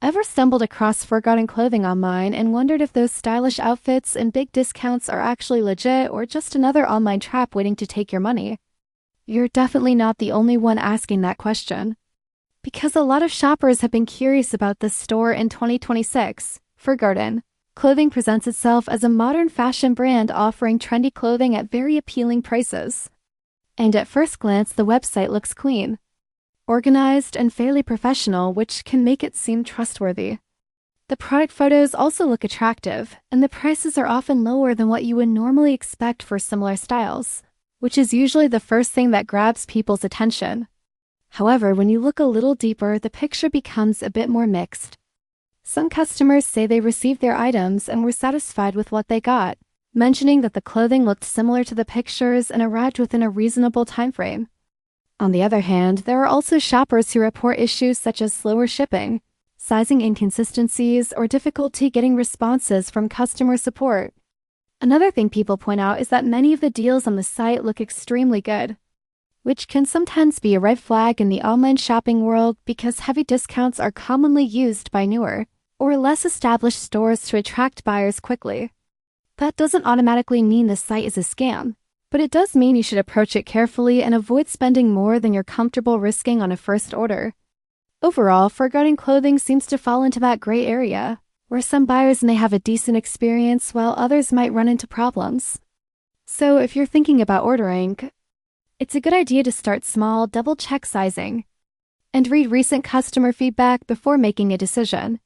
Ever stumbled across Fergarden Clothing online and wondered if those stylish outfits and big discounts are actually legit or just another online trap waiting to take your money? You're definitely not the only one asking that question. Because a lot of shoppers have been curious about this store in 2026, Fergarden Clothing presents itself as a modern fashion brand offering trendy clothing at very appealing prices. And at first glance, the website looks clean, organized, and fairly professional, which can make it seem trustworthy. The product photos also look attractive, and the prices are often lower than what you would normally expect for similar styles, which is usually the first thing that grabs people's attention. However, when you look a little deeper, the picture becomes a bit more mixed. Some customers say they received their items and were satisfied with what they got, mentioning that the clothing looked similar to the pictures and arrived within a reasonable time frame. On the other hand, there are also shoppers who report issues such as slower shipping, sizing inconsistencies, or difficulty getting responses from customer support. Another thing people point out is that many of the deals on the site look extremely good, which can sometimes be a red flag in the online shopping world because heavy discounts are commonly used by newer or less established stores to attract buyers quickly. That doesn't automatically mean the site is a scam, but it does mean you should approach it carefully and avoid spending more than you're comfortable risking on a first order. Overall, Fergarden Clothing seems to fall into that gray area, where some buyers may have a decent experience while others might run into problems. So if you're thinking about ordering, it's a good idea to start small, double-check sizing, and read recent customer feedback before making a decision.